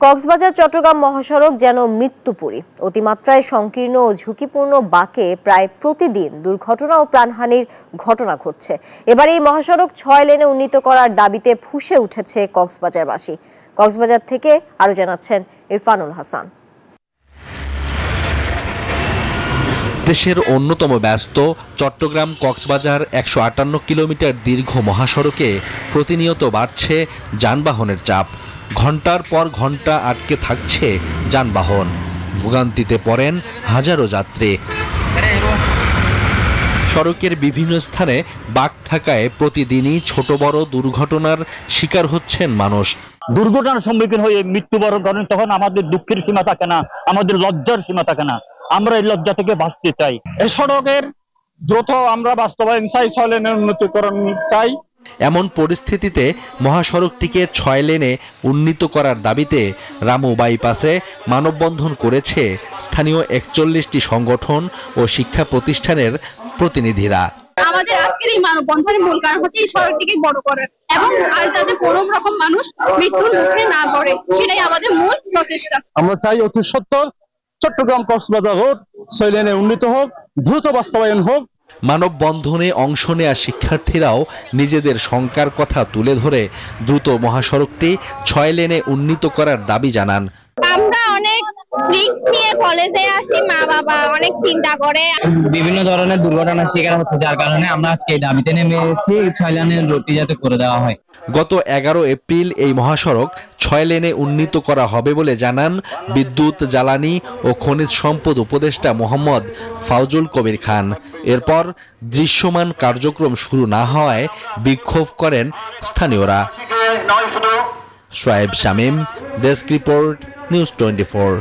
কক্সবাজার চট্টগ্রাম মহাসড়ক যেন মৃত্যুপুরী। অতিমাত্রায় সংকীর্ণ ও ঝুঁকিপূর্ণ বাঁকে প্রায় প্রতিদিন দুর্ঘটনা ও প্রাণহানির ঘটনা ঘটছে। এবার এই মহাসড়ক 6 লেনে উন্নীত করার দাবিতে ফুঁসে উঠেছে কক্সবাজারবাসী। কক্সবাজার থেকে আরো জানাচ্ছেন ইরফানুল হাসান। দেশের অন্যতম ব্যস্ত চট্টগ্রাম কক্সবাজার 158 কিলোমিটার দীর্ঘ মহাসড়কে প্রতিনিয়ত বাড়ছে যানবাহনের চাপ। ঘন্টার পর ঘন্টা আটকে থাকছে যানবাহন, ভোগান্তিতে পড়েন হাজারো যাত্রী। সড়কের বিভিন্ন স্থানে বাঁক থাকায় প্রতিদিনই ছোট বড় দুর্ঘটনার শিকার হচ্ছেন মানুষ। দুর্ঘটনার সম্মুখীন হয়ে মৃত্যুবরণ করেন, তখন আমাদের দুঃখের সীমা থাকে না, আমাদের লজ্জার সীমা থাকে না। আমরা এই লজ্জা থেকে বাঁচতে চাই। এই সড়কের দ্রুত আমরা বাস্তবায়ন চাই, 6 লেনের উন্নীতকরণ চাই। এমন পরিস্থিতিতে মহাসড়কটিকে 6 লেনে উন্নীত করার দাবিতে রামু বাইপাসে মানববন্ধন করেছে স্থানীয় 41টি সংগঠন ও শিক্ষা প্রতিষ্ঠানের প্রতিনিধিরা। আমাদের আজকের এই মানববন্ধনের মূল কারণ হচ্ছে এই সড়কটিকে বড় করার এবং আর যাতে কোনো রকম মানুষ মৃত্যুর মুখে না পড়ে, সেটাই আমাদের মূল প্রচেষ্টা। আমরা চাই অতি সত্বর চট্টগ্রাম কক্সবাজার রোড 6 লেনে উন্নীত হোক, দ্রুত বাস্তবায়ন হোক। মানববন্ধনে অংশ নেয়া শিক্ষার্থীরাও নিজেদের শঙ্কার কথা তুলে ধরে দ্রুত মহাসড়কটি 6 লেনে উন্নীত করার দাবি জানান। আমরা অনেক রিস্ক নিয়ে কলেজে আসি, মা বাবা অনেক চিন্তা করে, বিভিন্ন ধরনের দুর্ঘটনার শিকার হচ্ছে, যার কারণে আমরা আজকে এই দাবিতে নেমেছি 6 লেনের রুটটি যাতে করে দেওয়া হয়। গত 11 এপ্রিল এই মহাসড়ক 6 লেনে উন্নীত করা হবে বলে জানান বিদ্যুৎ, জ্বালানি ও খনিজ সম্পদ উপদেষ্টা মোহাম্মদ ফাউজুল কবির খান। এরপর দৃশ্যমান কার্যক্রম শুরু না হওয়ায় বিক্ষোভ করেন স্থানীয়রা। সোয়েব শামীম, ডেস্ক রিপোর্ট, নিউজ 24।